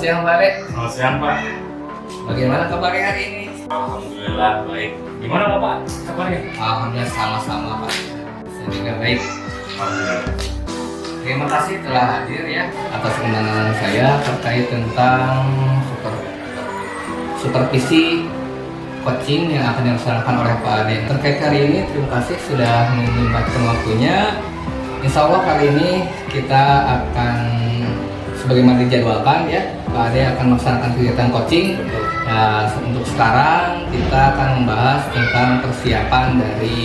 siang Pak Dek. Selamat siang Pak. Bagaimana kabarnya hari ini? Alhamdulillah baik. Gimana Bapak kabarnya? Alhamdulillah sama-sama Pak. Saya juga baik. Alhamdulillah. Terima kasih telah hadir ya atas undangan saya terkait tentang supervisi coaching yang akan dilaksanakan oleh Pak Ade. Terkait hari ini, terima kasih sudah menyempatkan waktunya. Insya Allah kali ini kita akan sebagaimana dijadwalkan ya, Pak Ade akan melaksanakan kegiatan coaching. Nah, untuk sekarang kita akan membahas tentang persiapan dari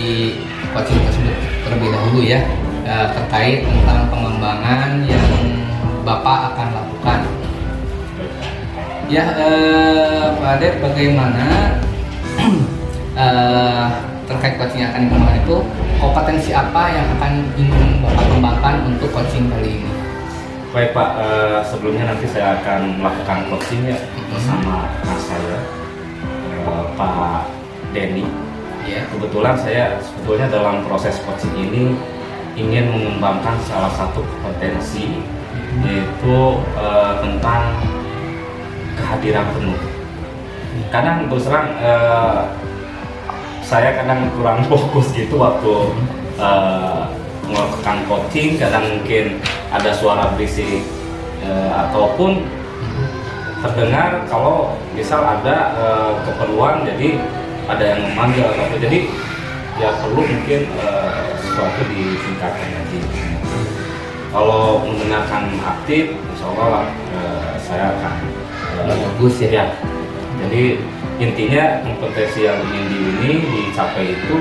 coaching tersebut terlebih dahulu ya, terkait tentang pengembangan yang Bapak akan lakukan. Ya, Pak Ade, bagaimana terkait coaching yang akan dikembangkan itu, kompetensi apa yang akan ingin Bapak kembangkan untuk coaching kali ini? Baik Pak, sebelumnya nanti saya akan melakukan coaching ya bersama mas saya, Pak Denny. Ya. Kebetulan saya sebetulnya dalam proses coaching ini ingin mengembangkan salah satu kompetensi, yaitu tentang kehadiran penuh. Kadang terus terang saya kadang kurang fokus gitu waktu melakukan coaching. Kadang mungkin ada suara berisik ataupun terdengar kalau misal ada keperluan, jadi ada yang memanggil atau jadi ya perlu mungkin sesuatu ditingkatkan lagi. Kalau mendengarkan aktif, insya Allah saya akan bagus ya. Jadi intinya kompetensi yang ingin dicapai itu,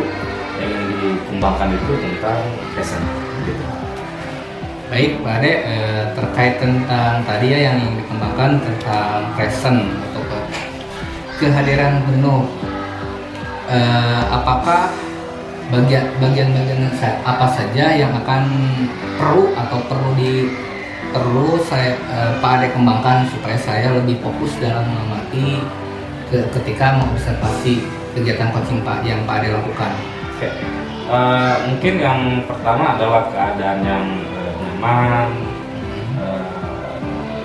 yang ingin dikembangkan itu tentang present gitu. Baik Pak Ade, terkait tentang tadi ya yang ingin dikembangkan tentang present atau kehadiran penuh, apakah bagian-bagian apa saja yang akan perlu saya Pak Ade kembangkan supaya saya lebih fokus dalam mengamati ketika mengobservasi kegiatan coaching yang Pak Ade lakukan. Oke. Mungkin yang pertama adalah keadaan yang nyaman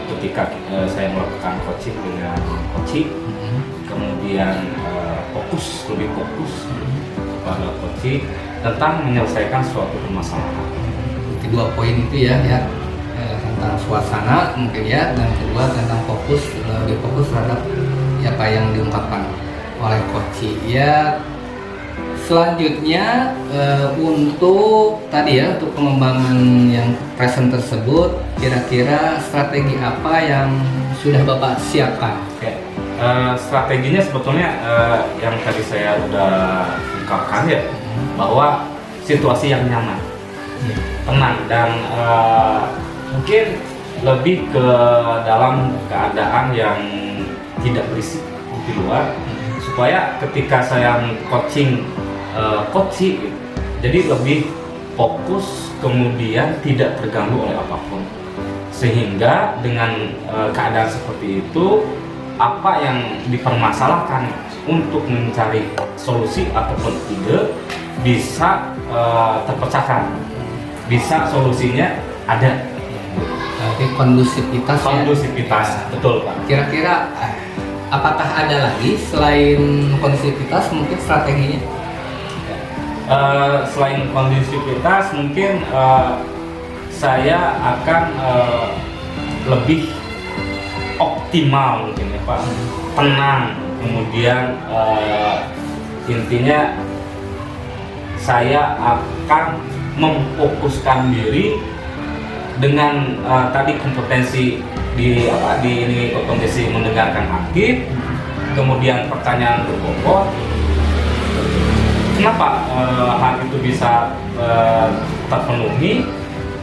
ketika saya melakukan coaching dengan coaching, kemudian lebih fokus pada coaching tentang menyelesaikan suatu permasalahan. Dua poin itu ya, tentang suasana mungkin ya, dan kedua tentang lebih fokus terhadap apa yang diungkapkan oleh coach ya. Selanjutnya untuk tadi ya, untuk pengembangan yang present tersebut, kira-kira strategi apa yang sudah Bapak siapkan? Oke. Strateginya sebetulnya yang tadi saya udah ungkapkan ya, bahwa situasi yang nyaman, tenang, dan mungkin lebih ke dalam keadaan yang tidak berisik di luar, supaya ketika saya coaching, jadi lebih fokus, kemudian tidak terganggu oleh apapun, sehingga dengan keadaan seperti itu, apa yang dipermasalahkan untuk mencari solusi ataupun ide bisa terpecahkan, bisa solusinya ada. Tapi kondusivitas ya? Betul Pak. Kira-kira apakah ada lagi selain kondusivitas mungkin strateginya? Selain kondusivitas mungkin saya akan lebih optimal mungkin ya Pak, tenang, kemudian intinya saya akan memfokuskan diri dengan tadi kompetensi kompetensi mendengarkan aktif, kemudian pertanyaan berbobot. Kenapa hal itu bisa terpenuhi?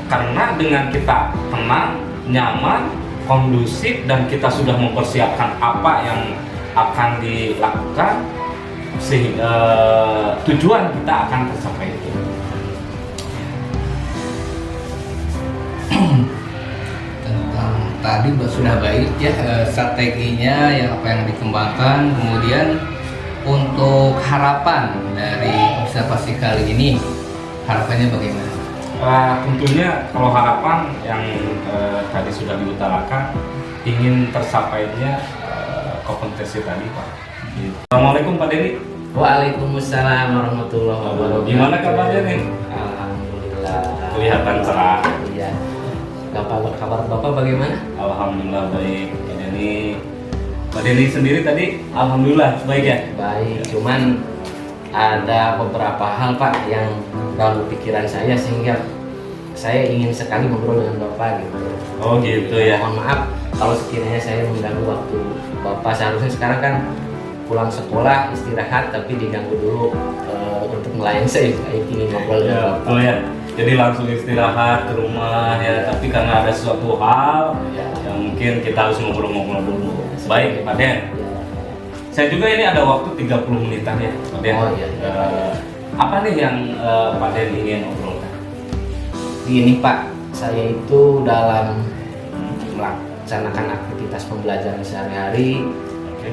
Karena dengan kita tenang, nyaman, kondusif, dan kita sudah mempersiapkan apa yang akan dilakukan, sehingga tujuan kita akan tercapai itu. Tadi sudah baik ya strateginya yang apa yang dikembangkan, kemudian untuk harapan dari observasi kali ini, harapannya bagaimana? Tentunya kalau harapan yang tadi sudah diutarakan, ingin tersapainya kompetensi tadi Pak. Assalamualaikum Pak Denny. Waalaikumsalam warahmatullahi wabarakatuh. Gimana kabarnya nih? Alhamdulillah. Kelihatan cerah. Iya. Kabar Bapak bagaimana? Alhamdulillah baik. Pak Denny sendiri tadi alhamdulillah baik ya. Baik, cuman ada beberapa hal Pak yang dalam pikiran saya sehingga saya ingin sekali ngobrol dengan Bapak gitu. Oh gitu ya. Mohon maaf kalau sekiranya saya mengganggu waktu Bapak. Seharusnya sekarang kan pulang sekolah istirahat tapi diganggu dulu untuk melayani saya ingin ngobrol dengan Ya, Bapak. betul ya. Jadi langsung istirahat ke rumah ya, tapi karena ada sesuatu hal Ya. yang mungkin kita harus ngobrol-ngobrol dulu. Baik, Pak Den. Ya. Saya juga ini ada waktu 30 menitan ya, Pak Den. Oh, iya. Apa nih yang Pak Den ingin obrolkan? Gini Pak, saya itu dalam melaksanakan aktivitas pembelajaran sehari-hari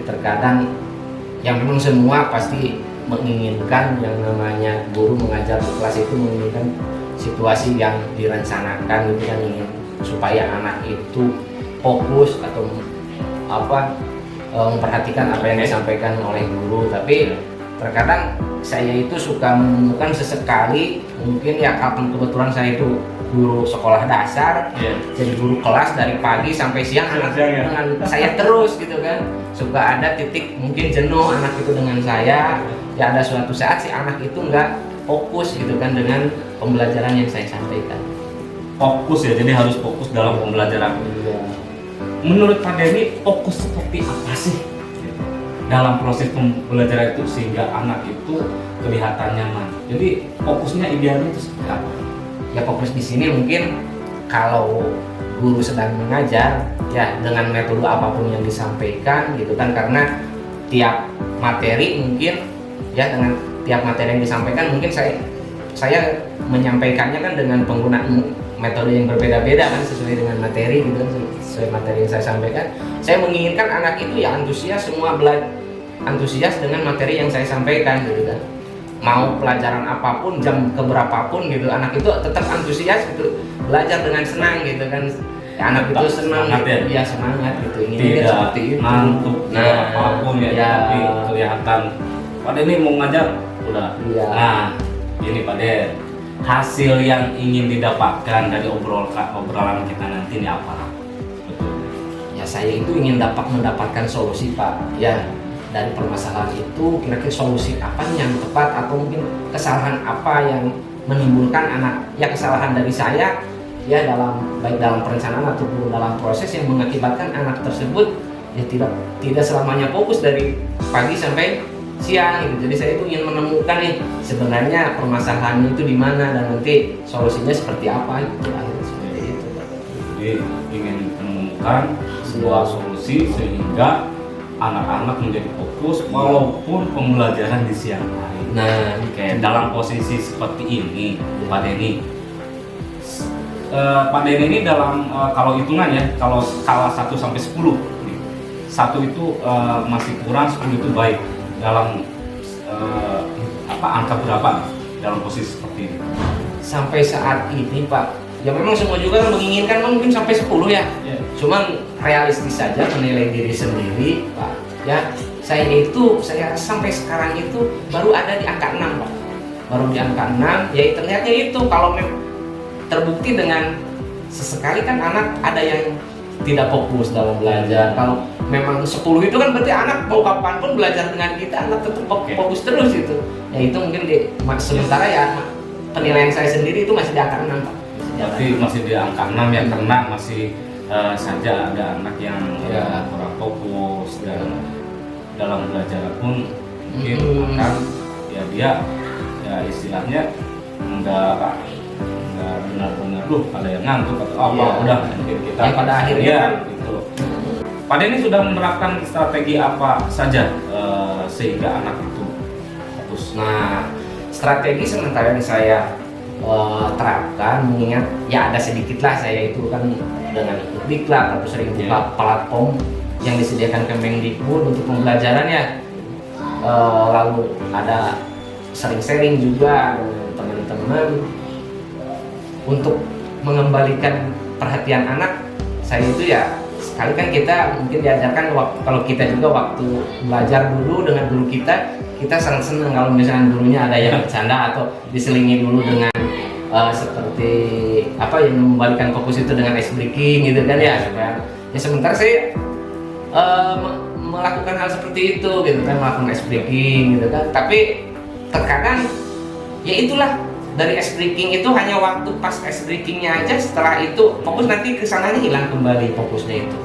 terkadang yang memang semua pasti menginginkan yang namanya guru mengajar di kelas itu menginginkan situasi yang direncanakan gitu kan, ingin supaya anak itu fokus atau memperhatikan apa yang disampaikan oleh guru. Tapi terkadang saya itu suka menemukan sesekali mungkin ya kebetulan saya itu guru sekolah dasar, jadi guru kelas dari pagi sampai siang anak dengan saya terus gitu kan, suka ada titik mungkin jenuh anak itu dengan saya. Ya ada suatu saat si anak itu nggak fokus gitu kan dengan pembelajaran yang saya sampaikan. Fokus ya, jadi harus fokus dalam pembelajaran. Menurut Pak Denny, fokus seperti apa sih dalam proses pembelajaran itu sehingga anak itu kelihatan nyaman? Jadi fokusnya idealnya itu seperti apa? Ya fokus di sini mungkin kalau guru sedang mengajar ya dengan metode apapun yang disampaikan gitu kan, karena tiap materi mungkin ya dengan tiap materi yang disampaikan mungkin saya menyampaikannya kan dengan penggunaan metode yang berbeda-beda kan sesuai dengan materi gitu kan, sesuai materi yang saya sampaikan. Saya menginginkan anak itu ya antusias antusias dengan materi yang saya sampaikan gitu kan. Mau pelajaran apapun, jam keberapapun gitu, anak itu tetap antusias gitu, belajar dengan senang gitu kan. Ya, anak itu senang gitu, ya semangat gitu, ingin seperti itu. Ngantuk, apapun ya, tapi kelihatan Pak Denny mau ngajar, udah. Iya. Nah, ini Pak Den, hasil yang ingin didapatkan dari obrolan kita nanti ini apa? Betul. Ya saya itu ingin mendapatkan solusi Pak. Ya dari permasalahan itu kira-kira solusi apa yang tepat atau mungkin kesalahan apa yang menimbulkan anak ya kesalahan dari saya ya baik dalam perencanaan ataupun dalam proses yang mengakibatkan anak tersebut ya tidak selamanya fokus dari pagi sampai siang gitu. Jadi saya itu ingin menemukan nih sebenarnya permasalahannya itu di mana dan nanti solusinya seperti apa gitu, akhirnya seperti itu. Jadi ingin menemukan sebuah solusi sehingga anak-anak menjadi fokus walaupun pembelajaran di siang hari. Nah, Kayak dalam posisi seperti ini, Pak Denny. Pak Denny ini dalam kalau hitungan ya, kalau skala 1 sampai 10, 1 itu masih kurang, 10 itu baik. Dalam angka berapa dalam posisi seperti ini? sampai saat ini Pak, ya memang semua juga menginginkan mungkin sampai 10 ya. Cuman realistis saja menilai diri sendiri Pak. Ya, saya sampai sekarang itu baru ada di angka 6 Pak. Baru di angka 6, ya ternyata itu kalau terbukti dengan sesekali kan anak ada yang tidak fokus dalam belajar. Kalau memang 10 itu kan berarti anak mau kapanpun belajar dengan kita, anak tetap fokus terus itu. Ya itu mungkin sementara ya penilaian saya sendiri itu masih di angka 6 Pak. Berarti masih di angka 6 ya, karena masih saja ada anak yang kurang fokus dan dalam belajar pun mungkin akan ya dia ya istilahnya enggak benar-benar ada yang ngantuk atau apa, udah mungkin kita ya, pada akhirnya kan gitu. Pak Denny sudah menerapkan strategi apa saja sehingga anak itu fokus? Nah, strategi sementara yang saya terapkan, mengingat ya ada sedikit lah saya itu kan dengan ikut diklat atau sering buka platform yang disediakan Kemendikbud untuk pembelajaran ya, lalu ada sering sharing juga dengan teman-teman untuk mengembalikan perhatian anak. Saya itu ya sekali kan kita mungkin diajarkan kalau kita juga waktu belajar dulu dengan guru kita sangat senang kalau misalnya gurunya ada yang bercanda atau diselingi dulu dengan seperti apa yang membalikan fokus itu dengan ice breaking gitu kan ya, supaya ya sementara saya melakukan hal seperti itu gitu kan, melakukan ice breaking gitu kan, tapi terkadang ya itulah dari ice breaking itu hanya waktu pas ice breakingnya aja, setelah itu fokus nanti kesananya hilang kembali fokusnya itu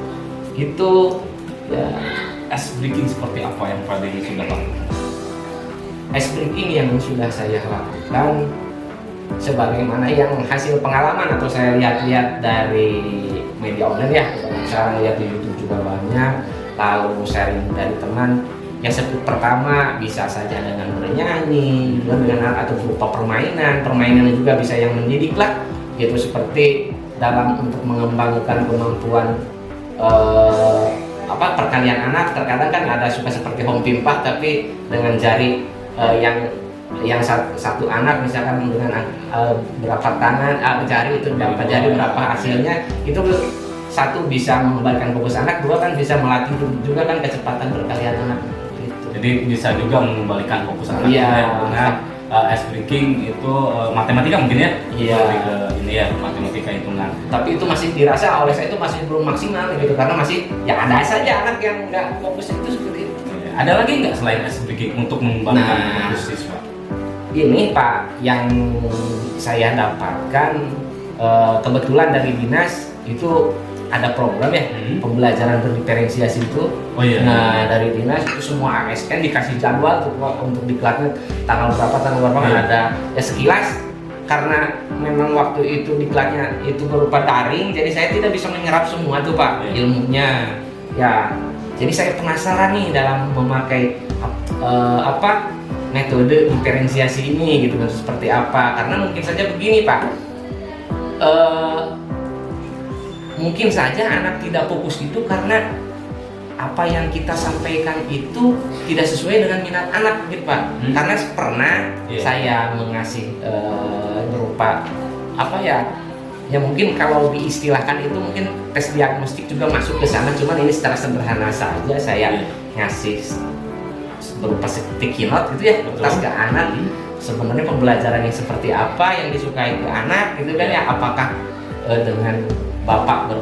gitu ya. Ice breaking seperti apa yang Pak Denny sudah lakukan? Ice breaking yang sudah saya lakukan sebagaimana yang hasil pengalaman atau saya lihat-lihat dari media online ya, saya lihat di YouTube juga banyak, lalu sharing dari teman. Yang pertama bisa saja dengan bernyanyi, dengan atau berupa permainan juga bisa yang mendidik lah, gitu seperti dalam untuk mengembangkan kemampuan perkalian anak. Terkadang kan ada suka seperti home pimpah tapi dengan jari yang satu anak misalkan dengan berapa tangan jari itu berapa jari berapa hasilnya, itu satu bisa mengembalikan fokus anak, dua kan bisa melatih juga kan kecepatan berkalian anak gitu. Jadi bisa juga mengembalikan fokus anak dengan ice breaking itu matematika mungkin ya? Iya. Ini ya matematika hitungan. Tapi itu masih dirasa oleh saya itu masih belum maksimal gitu, karena masih ya ada saja anak yang nggak fokus itu seperti itu. Ada lagi nggak selain ice breaking untuk mengembalikan fokus siswa? Ini Pak, yang saya dapatkan kebetulan dari dinas itu ada program ya, pembelajaran berdiferensiasi itu. Oh iya. Nah dari dinas itu semua ASN dikasih jadwal untuk diklatnya tanggal berapa kan ada ya sekilas. Karena memang waktu itu diklatnya itu berupa daring, jadi saya tidak bisa menyerap semua tuh Pak ilmunya. Ya, jadi saya penasaran nih dalam memakai metode diferensiasi ini gitu kan seperti apa, karena mungkin saja begini Pak, mungkin saja anak tidak fokus itu karena apa yang kita sampaikan itu tidak sesuai dengan minat anak gitu Pak. Karena pernah saya mengasih berupa ya mungkin kalau diistilahkan itu mungkin tes diagnostik juga masuk ke sana, cuman ini secara sederhana saja saya ngasih berupa sticky note gitu ya, tas ke anak. Sebenarnya pembelajaran yang seperti apa yang disukai ke anak gitu kan ya, apakah dengan bapak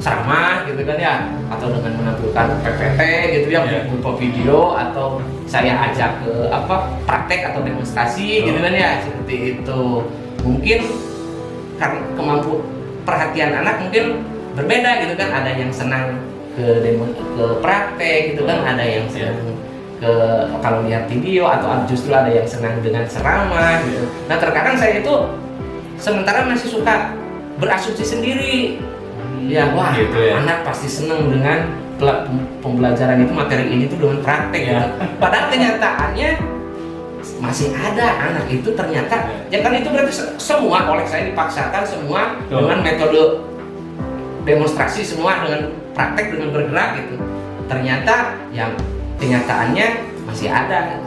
ceramah gitu kan ya, atau dengan menampilkan PPT gitu ya, berupa video, atau saya ajak ke praktek atau demonstrasi gitu kan ya, seperti itu. Mungkin karena kemampuan perhatian anak mungkin berbeda gitu kan, ada yang senang ke praktek gitu kan, ada yang senang ke kalau lihat video, atau justru ada yang senang dengan ceramah gitu. Nah terkadang saya itu sementara masih suka berasumsi sendiri ya, wah gitu ya, anak pasti senang dengan pembelajaran itu, materi ini tuh dengan praktek gitu. Padahal kenyataannya masih ada anak itu ternyata ya kan, itu berarti semua oleh saya dipaksakan semua dengan metode demonstrasi, semua dengan praktek, dengan bergerak gitu. Ternyata yang kenyataannya masih ada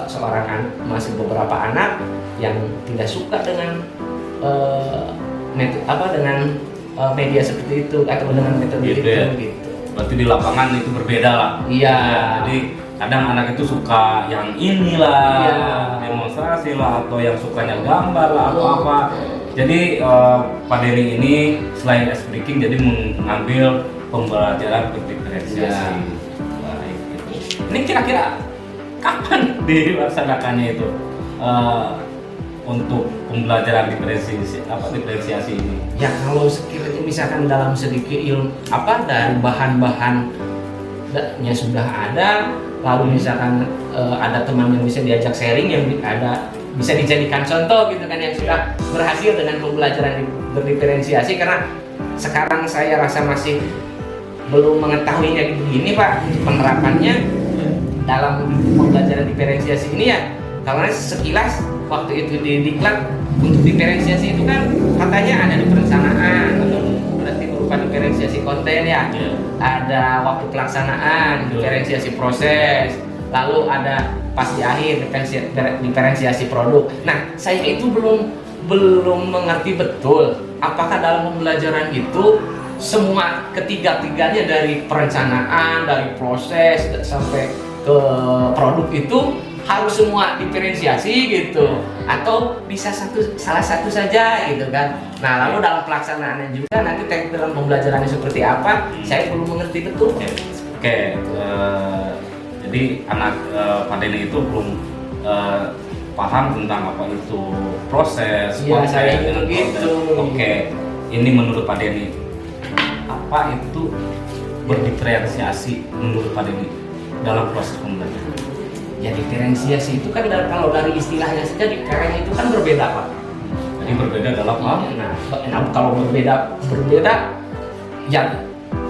seorang masih beberapa anak yang tidak suka dengan media seperti itu atau dengan metode gitu itu ya. Gitu. Berarti di lapangan itu berbeda lah. Iya. Jadi kadang anak itu suka yang inilah, demonstrasi lah, atau yang sukanya gambar lah atau apa. Jadi Pak Denny ini selain ice breaking jadi mengambil pembelajaran berdiferensiasi. Baik, gitu. Ini kira-kira kapan dilaksanakannya itu untuk pembelajaran diferensiasi ini? Ya kalau sekiranya misalkan dalam sedikit dari bahan-bahannya sudah ada, lalu misalkan ada teman yang bisa diajak sharing, yang bisa dijadikan contoh gitu kan, yang sudah berhasil dengan pembelajaran berdiferensiasi. Karena sekarang saya rasa masih belum mengetahuinya begini Pak penerapannya dalam pembelajaran diferensiasi ini ya. Karena sekilas waktu itu di diklat untuk diferensiasi itu kan katanya ada di perencanaan, berarti berupa diferensiasi konten ya, ada waktu pelaksanaan, diferensiasi proses, lalu ada pas di akhir diferensiasi produk. Nah saya itu belum mengerti betul apakah dalam pembelajaran itu semua ketiga-tiganya dari perencanaan, dari proses sampai ke produk itu harus semua diferensiasi gitu, atau bisa salah satu saja gitu kan. Nah lalu dalam pelaksanaannya juga nanti teknik dalam pembelajarannya seperti apa, saya belum mengerti betul. Oke, jadi anak Pak Denny itu belum paham tentang apa itu proses, Iya, saya dengan gitu. proses. Oke, ini menurut Pak Denny, apa itu berdiferensiasi menurut Pak Denny dalam proses pembelajaran? Ya diferensiasi itu kan kalau dari istilahnya saja diferensiasi itu kan berbeda Pak. Jadi berbeda dalam hal? Nah kalau berbeda ya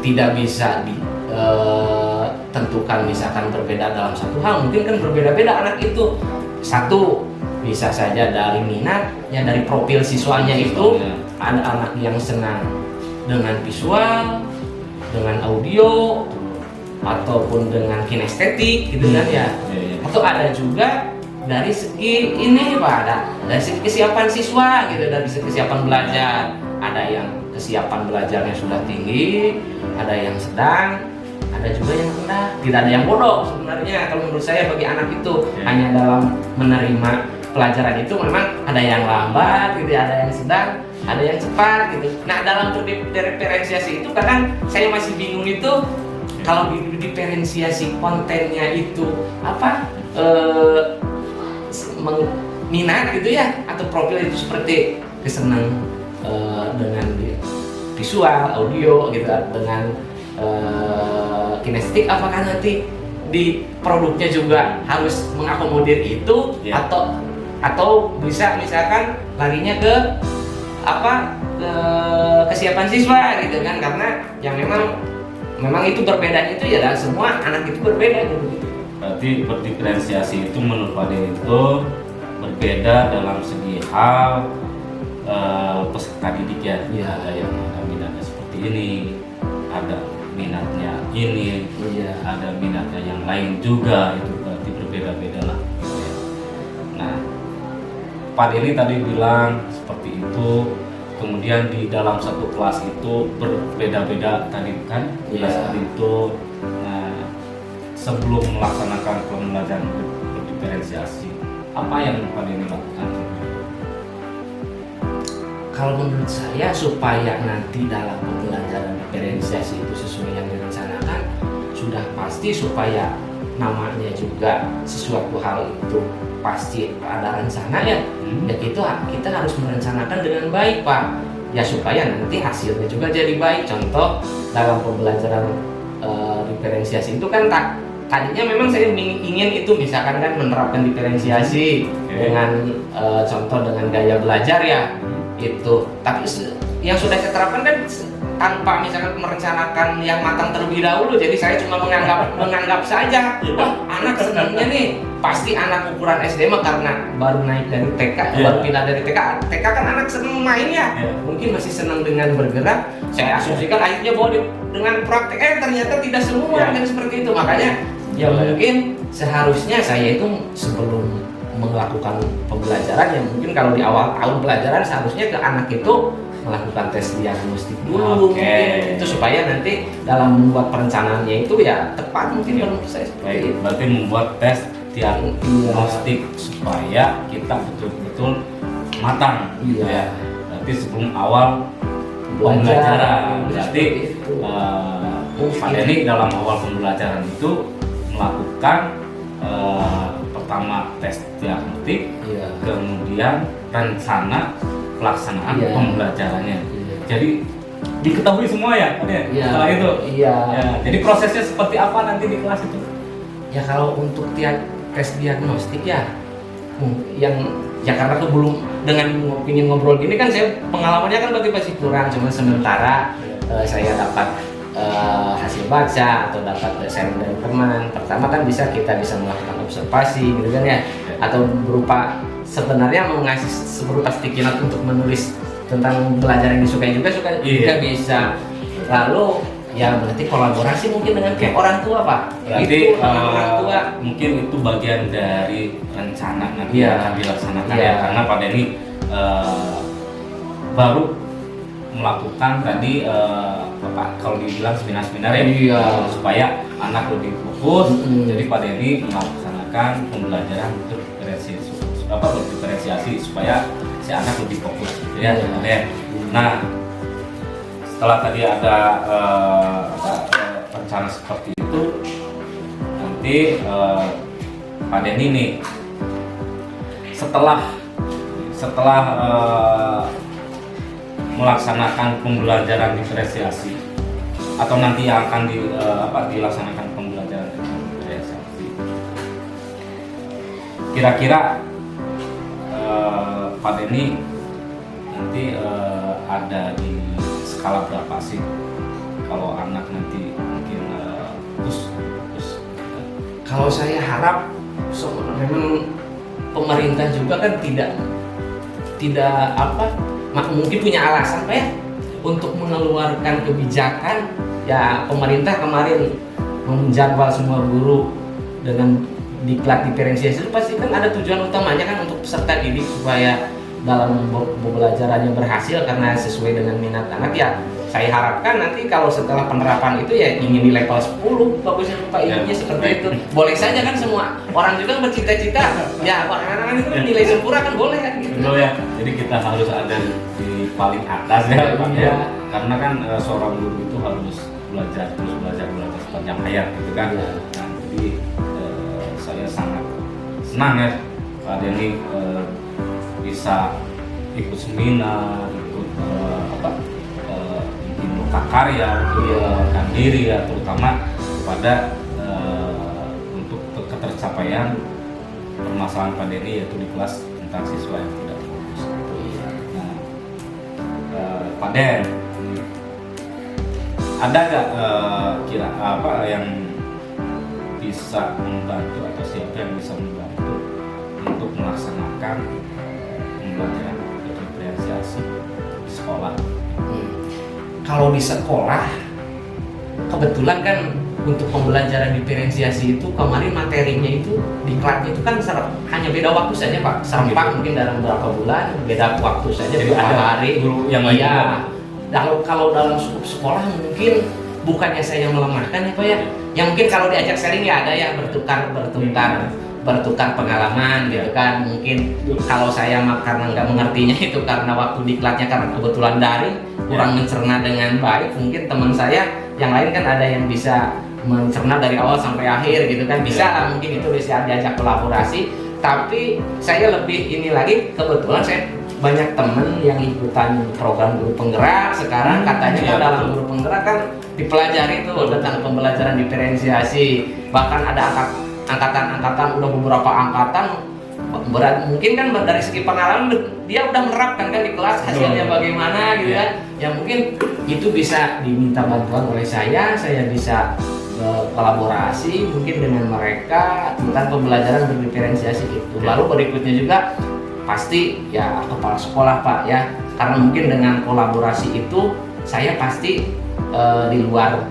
tidak bisa ditentukan misalkan berbeda dalam satu hal, mungkin kan berbeda-beda anak itu. Satu bisa saja dari minatnya, dari profil siswanya itu, ada anak yang senang dengan visual, dengan audio, ataupun dengan kinestetik gitu kan ya. Atau ada juga dari segi ini Pak, ada dari segi kesiapan siswa gitu, dari segi kesiapan belajar. Ada yang kesiapan belajarnya sudah tinggi, ada yang sedang, ada juga yang rendah. Tidak ada yang bodoh sebenarnya kalau menurut saya bagi anak itu. Hanya dalam menerima pelajaran itu memang ada yang lambat gitu, ada yang sedang, ada yang cepat gitu. Nah dalam diferensiasi itu kadang saya masih bingung itu, kalau diferensiasi kontennya itu apa, minat gitu ya, atau profil itu seperti kesenang dengan visual, audio gitu, dengan kinestetik, apakah nanti di produknya juga harus mengakomodir itu, atau bisa misalkan larinya ke apa, ke kesiapan siswa gitu kan, karena yang memang itu berbeda itu ya, dan semua anak itu berbeda gitu. Berarti berdiferensiasi itu menurut Pak Denny itu berbeda dalam segi hal peserta didik ya. Ada yang ada minatnya seperti ini, ada minatnya ini, ada minatnya yang lain juga, itu berarti berbeda-beda lah gitu ya. Nah Pak Denny tadi bilang seperti itu, kemudian di dalam satu kelas itu berbeda-beda tadi kan, seperti itu. Nah sebelum melaksanakan pembelajaran berdiferensiasi, apa yang Pak Denny lakukan? Kalau menurut saya supaya nanti dalam pembelajaran diferensiasi itu sesuai yang direncanakan, sudah pasti supaya namanya juga sesuatu hal itu pasti ada rencana ya. Ya kita harus merencanakan dengan baik Pak, ya supaya nanti hasilnya juga jadi baik. Contoh dalam pembelajaran diferensiasi itu kan tadinya memang saya ingin itu misalkan kan menerapkan diferensiasi dengan contoh dengan gaya belajar ya itu, tapi yang sudah saya terapkan kan tanpa misalkan merencanakan yang matang terlebih dahulu. Jadi saya cuma menganggap saja, wah anak senangnya nih pasti anak ukuran SD mah karena baru naik dari TK, baru pindah dari TK kan anak senang main ya, mungkin masih senang dengan bergerak. Saya asumsikan akhirnya bahwa dengan praktek ternyata tidak semua kan seperti itu. Makanya ya mungkin seharusnya saya itu sebelum melakukan pembelajaran, yang mungkin kalau di awal tahun pelajaran seharusnya ke anak itu melakukan tes diagnostik dulu, mungkin itu supaya nanti dalam membuat perencanaannya itu ya tepat mungkin kalau menurut saya. Baik, berarti membuat tes diagnostik supaya kita betul-betul matang ya. Berarti sebelum awal pembelajaran, berarti Pak Denny dalam awal pembelajaran itu melakukan pertama tes diagnostik, kemudian rencana pelaksanaan pembelajarannya. Jadi diketahui semua ya, setelah itu. Ya, jadi prosesnya seperti apa nanti di kelas itu? Ya kalau untuk tes diagnostik ya, yang ya karena aku belum dengan ingin ngobrol gini kan, saya pengalamannya kan berarti masih kurang. Cuma sementara saya dapat hasil baca atau dapat sharing dari teman. Pertama kan kita bisa melakukan observasi gitu kan ya, atau berupa sebenarnya mau ngasih berupa sticky note untuk menulis tentang belajar yang disukai juga bisa. Lalu ya berarti kolaborasi mungkin dengan pihak orang tua Pak. Berarti orang tua mungkin itu bagian dari rencana nanti akan dilaksanakan ya, karena Pak Denny baru melakukan tadi Bapak kalau dibilang seminar-seminar ya, Iya. supaya anak lebih fokus. Mm-mm. Jadi Pak Denny melaksanakan pembelajaran untuk diferensiasi supaya si anak lebih fokus gitu ya. Iya. Pak Den. Nah, setelah tadi ada rencana seperti itu, nanti Pak Denny nih setelah melaksanakan pembelajaran diferensiasi atau nanti yang akan dilaksanakan pembelajaran diferensiasi, kira-kira Pak Denny nanti ada di skala berapa sih kalau anak nanti mungkin terus Kalau saya harap memang pemerintah juga kan tidak mungkin punya alasan Pak ya untuk mengeluarkan kebijakan. Ya pemerintah kemarin menjadwal semua guru dengan diklat diferensiasi itu pasti kan ada tujuan utamanya kan untuk peserta didik supaya dalam pembelajarannya berhasil karena sesuai dengan minat anak. Ya saya harapkan nanti kalau setelah penerapan itu ya ingin di level 10 bagusnya Pak ininya seperti itu. Boleh saja kan, semua orang juga bercita-cita ya anak-anak itu nilai sempurna kan boleh kan gitu. Betul ya. Jadi kita harus ada di paling atas ya Pak ya. Karena kan seorang guru itu harus belajar sepanjang hayat gitu kan. Ya. Nah, jadi saya sangat senang ya Pak Denny bisa ikut seminar, ikut bikin karya, mengeluarkan diri ya, terutama kepada untuk ketercapaian permasalahan Pak Denny yaitu di kelas tentang siswa yang tidak fokus. Nah, Pak Den, ada nggak kira apa yang bisa membantu atau siapa yang bisa membantu untuk melaksanakan pembelajaran diferensiasi di sekolah? Kalau di sekolah kebetulan kan untuk pembelajaran diferensiasi itu kemarin materinya itu diklatnya itu kan hanya beda waktu saja Pak, serempak mungkin dalam beberapa bulan, beda waktu saja, Jadi beberapa ada hari. guru yang lain juga, Pak? Kalau dalam sekolah mungkin bukannya saya melemahkan ya Pak ya, yang mungkin kalau diajak sharing ya ada ya bertukar pengalaman gitu kan. Mungkin kalau saya karena nggak mengertinya itu karena waktu diklatnya karena kebetulan daring kurang mencerna dengan baik, mungkin teman saya yang lain kan ada yang bisa mencerna dari awal sampai akhir gitu kan, bisa lah mungkin itu bisa diajak kolaborasi. Tapi saya lebih ini lagi, kebetulan saya banyak temen yang ikutan program guru penggerak sekarang, katanya kan dalam guru penggerak kan dipelajari itu tentang pembelajaran diferensiasi, bahkan ada angkatan udah beberapa angkatan berat, mungkin kan dari segi pengalaman dia udah menerapkan kan di kelas, hasilnya bagaimana gitu kan. Yang mungkin itu bisa diminta bantuan oleh saya bisa kolaborasi mungkin dengan mereka tentang pembelajaran berdiferensiasi itu. Lalu berikutnya juga pasti ya kepala sekolah Pak ya, karena mungkin dengan kolaborasi itu saya pasti di luar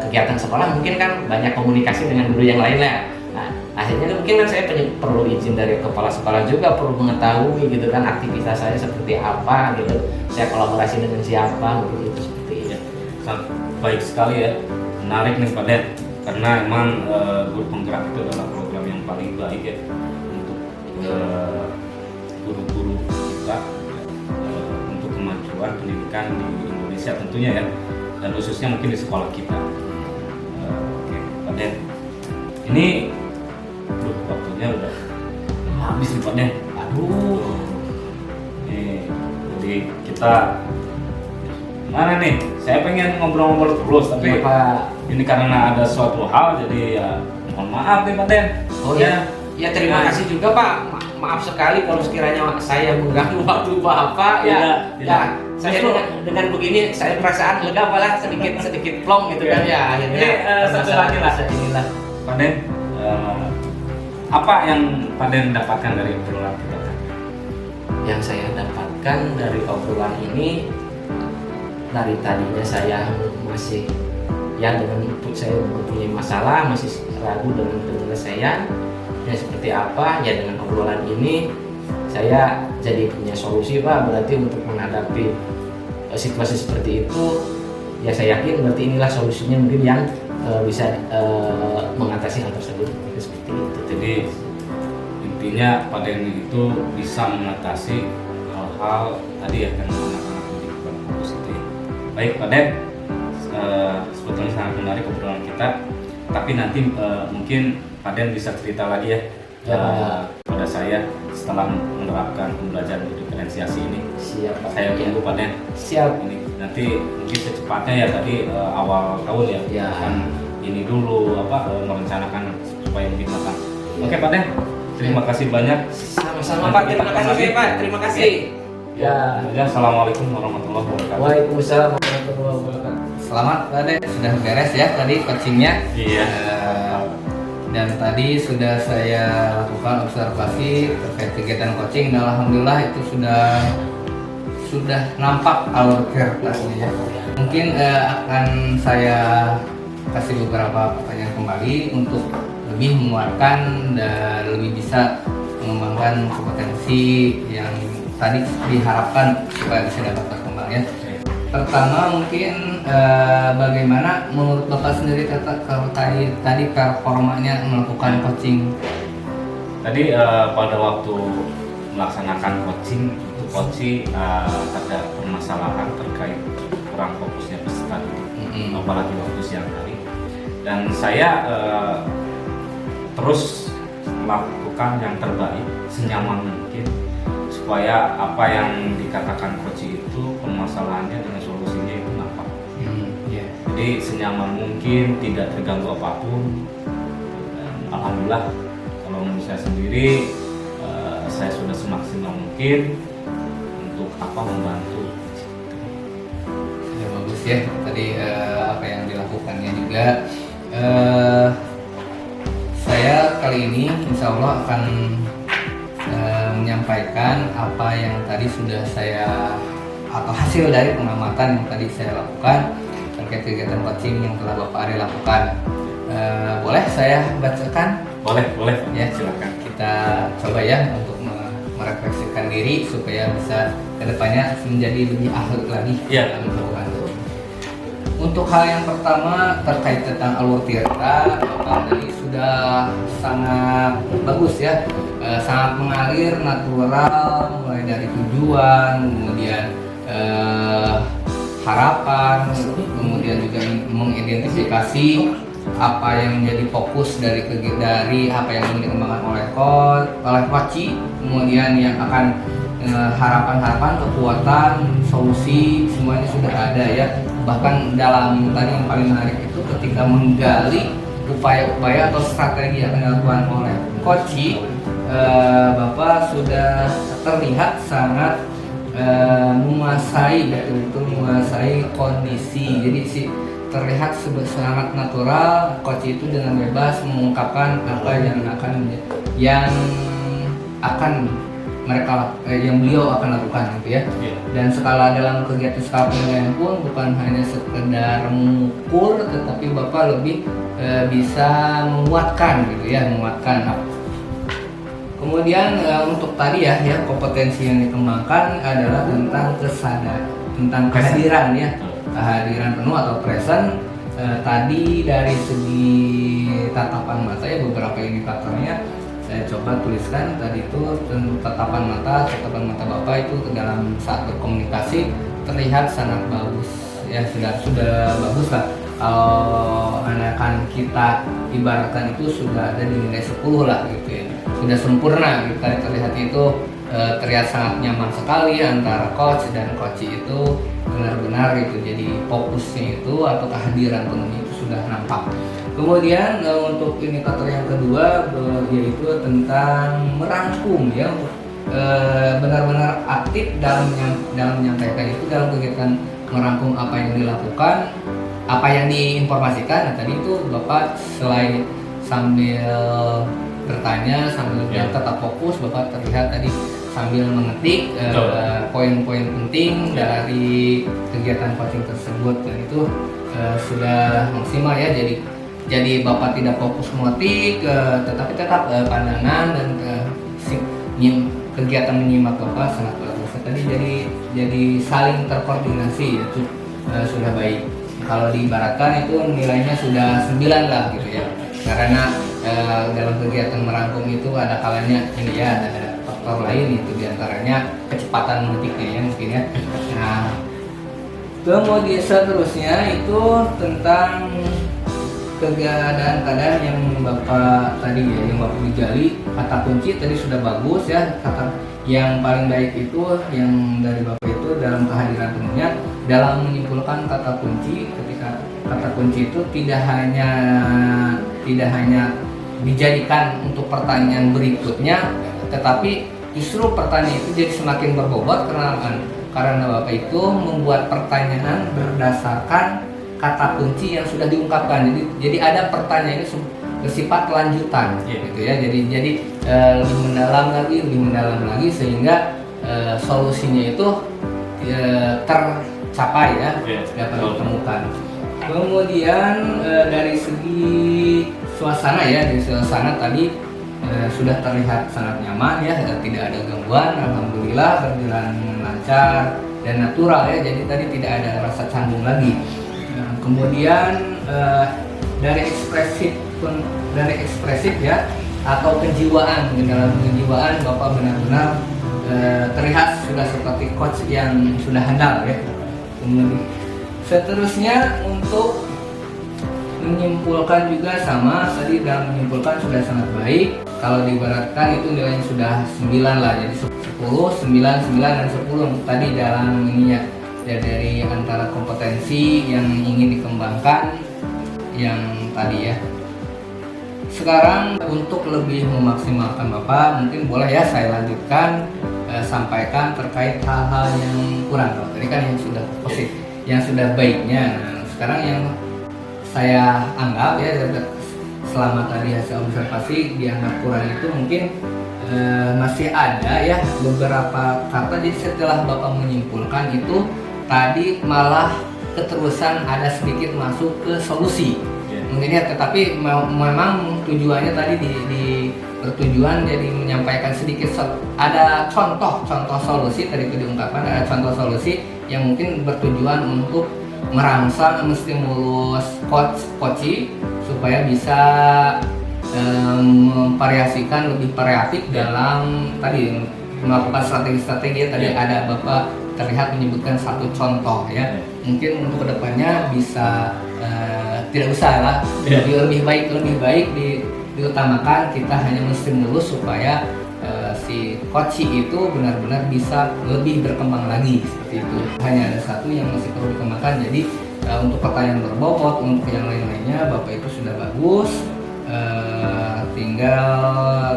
kegiatan sekolah mungkin kan banyak komunikasi dengan guru yang lain lah. Nah, akhirnya mungkin kan saya perlu izin dari kepala sekolah juga, perlu mengetahui gitu kan aktivitas saya seperti apa gitu, saya kolaborasi dengan siapa gitu seperti itu. Sangat baik sekali ya, menarik nih Pak Den, karena emang guru penggerak itu adalah program yang paling baik ya untuk guru-guru kita untuk kemajuan pendidikan di Indonesia tentunya ya, dan khususnya mungkin di sekolah kita. Oke, Pak Den, ini waktunya udah habis nih Pak Den. Aduh, nih jadi kita mana nih? Saya pengen ngobrol-ngobrol terus, tapi Pak, ini karena ada suatu hal jadi ya mohon maaf nih Pak Den. Oh ya, ya terima kasih juga Pak. Maaf sekali kalau sekiranya saya mengganggu waktu Bapak ya. Ya, saya dengan begini saya perasaan lega malah sedikit plong gitu kan ya akhirnya. Ini satu lagi lah inilah Pak Den. Apa yang Pak Den dapatkan dari obrolan kita? Yang saya dapatkan dari obrolan ini, dari tadinya saya masih ya dengan saya mempunyai masalah, masih ragu dengan penyelesaian ya seperti apa ya, dengan obrolan ini saya jadi punya solusi Pak, berarti untuk menghadapi situasi seperti itu, ya saya yakin berarti inilah solusinya mungkin yang bisa mengatasi hal tersebut seperti itu. Jadi intinya Pak Denny itu bisa mengatasi hal-hal tadi ya yang anak-anak menjadi kurang fokus itu ya. Baik Pak Den, sebetulnya sangat menarik obrolan kita, tapi nanti mungkin Pak Den bisa cerita lagi ya, pada saya setelah menerapkan pembelajaran diferensiasi ini. Siap Pak. Saya tunggu Pak Den. Siap. Ini nanti mungkin secepatnya ya tadi awal tahun ya, Ya. kan ini dulu merencanakan supaya lebih matang. Oke Pak Den, terima kasih banyak. Sama-sama Pak, terima kasih Pak, terima kasih. Ya, assalamualaikum warahmatullahi wabarakatuh. Waalaikumsalam warahmatullahi wabarakatuh. Selamat Pak Den, sudah beres ya tadi coachingnya. Iya. Dan tadi sudah saya lakukan observasi terkait kegiatan coaching dan alhamdulillah itu sudah nampak alur care tadinya ya. Mungkin akan saya kasih beberapa pertanyaan kembali untuk lebih menguatkan dan lebih bisa mengembangkan kompetensi yang tadi diharapkan supaya bisa dapat berkembang ya. Pertama mungkin bagaimana menurut Bapak sendiri kalau tadi performanya melakukan coaching? Tadi pada waktu melaksanakan coaching itu ada permasalahan terkait kurang fokusnya peserta didik, apalagi waktu siang hari. Dan saya terus melakukan yang terbaik senyaman mungkin supaya apa yang dikatakan coach itu permasalahannya dengan solusinya itu nampak. Jadi senyaman mungkin, tidak terganggu apapun. Dan alhamdulillah kalau menurut saya sendiri saya sudah semaksimal mungkin untuk membantu. Ya bagus ya tadi apa yang dilakukannya juga. Saya kali ini insya Allah akan menyampaikan apa yang tadi sudah saya atau hasil dari pengamatan yang tadi saya lakukan terkait kegiatan coaching yang telah Bapak Ari lakukan. Boleh saya bacakan? Boleh Ya, silakan. kita coba ya untuk merefleksikan diri supaya bisa kedepannya menjadi lebih ahli lagi Ya. dalam melakukan itu. Untuk hal yang pertama terkait tentang alur tirta, Bapak tadi sudah sangat bagus ya, sangat mengalir natural mulai dari tujuan, kemudian harapan, kemudian juga mengidentifikasi apa yang menjadi fokus dari apa yang ingin dikembangkan oleh coach, kemudian yang akan harapan-harapan, kekuatan, solusi semuanya sudah ada ya. Bahkan dalam tadi yang paling menarik itu ketika menggali upaya-upaya atau strategi yang dilakukan oleh coach, Bapak sudah terlihat sangat menguasai kondisi. Jadi terlihat sangat natural coach itu dengan bebas mengungkapkan apa yang beliau akan lakukan gitu ya. Dan dalam kegiatan skala penilaian pun bukan hanya sekedar mengukur, tetapi Bapak lebih bisa menguatkan gitu ya, Kemudian untuk tadi ya kompetensi yang dikembangkan adalah tentang kehadiran ya, kehadiran penuh atau present. Tadi dari segi tatapan mata ya, beberapa indikatornya saya coba tuliskan tadi itu. Tatapan mata Bapak itu dalam saat berkomunikasi terlihat sangat bagus ya, sudah bagus lah. Kalau anak-anak kita ibaratkan itu sudah ada di nilai 10 lah gitu ya, sudah sempurna gitu. Terlihat itu terlihat sangat nyaman sekali antara coach dan coach itu benar-benar gitu. Jadi fokusnya itu atau kehadiran penuhnya itu sudah nampak. Kemudian untuk indikator yang kedua yaitu tentang merangkum ya, benar-benar aktif dalam menyampaikan itu, dalam kegiatan merangkum apa yang dilakukan, apa yang diinformasikan. Nah tadi itu Bapak selain sambil bertanya sambil tetap fokus, Bapak terlihat tadi sambil mengetik poin-poin penting dari kegiatan coaching tersebut, dan itu sudah maksimal ya. Jadi Bapak tidak fokus mengetik, tetapi tetap pandangan dan kegiatan menyimak Bapak sangat bagus. tadi jadi saling terkoordinasi itu sudah baik. Kalau diibaratkan itu nilainya sudah 9 lah gitu ya, karena dalam kegiatan merangkum itu ada kalanya ini ya ada faktor lain, itu diantaranya kecepatan mengetiknya ya mungkin ya. Nah kemudian seterusnya itu tentang keadaan yang Bapak tadi ya, yang Bapak digali kata kunci tadi sudah bagus ya. Kata yang paling baik itu yang dari Bapak itu dalam kehadiran temannya dalam menyimpulkan kata kunci, ketika kata kunci itu tidak hanya dijadikan untuk pertanyaan berikutnya, tetapi justru pertanyaan itu jadi semakin berbobot karena Bapak itu membuat pertanyaan berdasarkan kata kunci yang sudah diungkapkan. Jadi ada pertanyaan ini bersifat lanjutan, gitu ya. Jadi lebih mendalam lagi sehingga solusinya itu tercapai ya, dapat ditemukan. Kemudian dari segi suasana ya, dari suasana tadi sudah terlihat sangat nyaman ya, tidak ada gangguan, alhamdulillah berjalan lancar dan natural ya. Jadi tadi tidak ada rasa canggung lagi. Kemudian dari ekspresif ya atau kejiwaan, dalam kejiwaan Bapak benar-benar terlihat sudah seperti coach yang sudah handal ya. Kemudian seterusnya untuk menyimpulkan juga sama tadi, dalam menyimpulkan sudah sangat baik. Kalau diibaratkan itu nilainya sudah 9 lah, jadi 10, 9, 9 dan 10 tadi dalam ininya ya, dari antara kompetensi yang ingin dikembangkan yang tadi ya. Sekarang untuk lebih memaksimalkan Bapak, mungkin boleh ya saya lanjutkan sampaikan terkait hal-hal yang kurang. Tadi kan yang sudah positif, yang sudah baiknya. Nah, sekarang yang saya anggap ya selama tadi hasil observasi dianggap kurang itu mungkin masih ada ya beberapa kata. Jadi setelah Bapak menyimpulkan itu tadi malah keterusan ada sedikit masuk ke solusi mungkin ya, tetapi memang tujuannya tadi bertujuan jadi menyampaikan sedikit ada contoh solusi tadi itu diungkapkan, ada contoh solusi yang mungkin bertujuan untuk merangsang menstimulus coach supaya bisa memvariasikan lebih variatif dalam tadi melakukan strategi-strategi. Tadi ada Bapak terlihat menyebutkan satu contoh ya, mungkin untuk kedepannya bisa tidak usah lah, lebih baik diutamakan kita hanya menstimulus supaya si coach itu benar-benar bisa lebih berkembang lagi seperti itu. Hanya ada satu yang masih perlu dikembangkan. Jadi untuk pertanyaan berbobot, untuk yang lain-lainnya Bapak itu sudah bagus, tinggal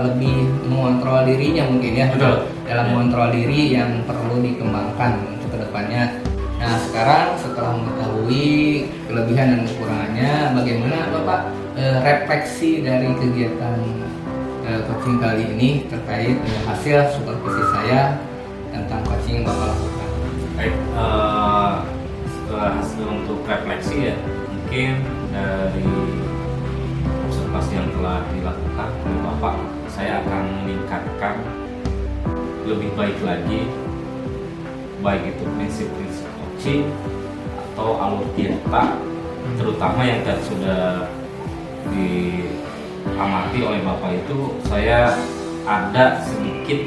lebih mengontrol dirinya mungkin ya. Betul. Dalam mengontrol diri yang perlu dikembangkan untuk kedepannya. Nah sekarang setelah mengetahui kelebihan dan kekurangannya, bagaimana Bapak refleksi dari kegiatan coaching kali ini terkait dengan hasil supervisi saya tentang coaching yang Bapak lakukan? Baik, hasil untuk refleksi ya, mungkin dari observasi yang telah dilakukan oleh Bapak, saya akan meningkatkan lebih baik lagi, baik itu prinsip-prinsip coaching atau alur data, terutama yang tadi sudah diamati oleh Bapak itu. Saya ada sedikit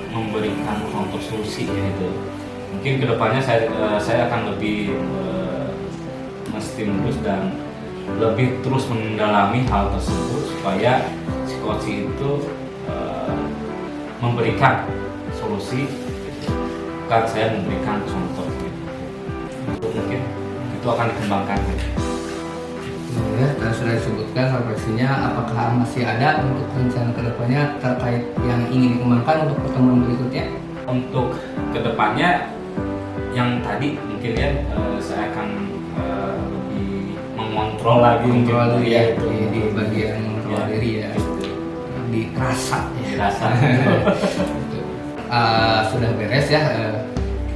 memberikan contoh solusi gitu. Mungkin kedepannya saya akan lebih menstimulus dan lebih terus mendalami hal tersebut supaya si coach itu memberikan solusi, bukan saya memberikan contoh. Mungkin itu akan dikembangkan. Ya, dan sudah disebutkan refleksinya, apakah masih ada untuk rencana kedepannya terkait yang ingin dikembangkan untuk pertemuan berikutnya? Untuk kedepannya yang tadi mungkin ya saya akan lebih mengontrol lagi Mengontrol diri ya, itu di bagian mengontrol diri ya, dirasa ya. dirasa. Sudah beres ya,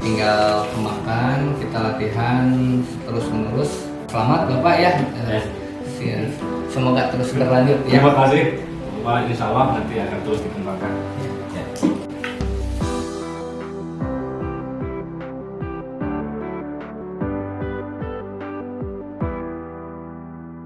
tinggal kembangkan, kita latihan terus menerus. Selamat Bapak ya, semoga terus berlanjut ya. Terima kasih. Insya Allah nanti akan terus dikembangkan.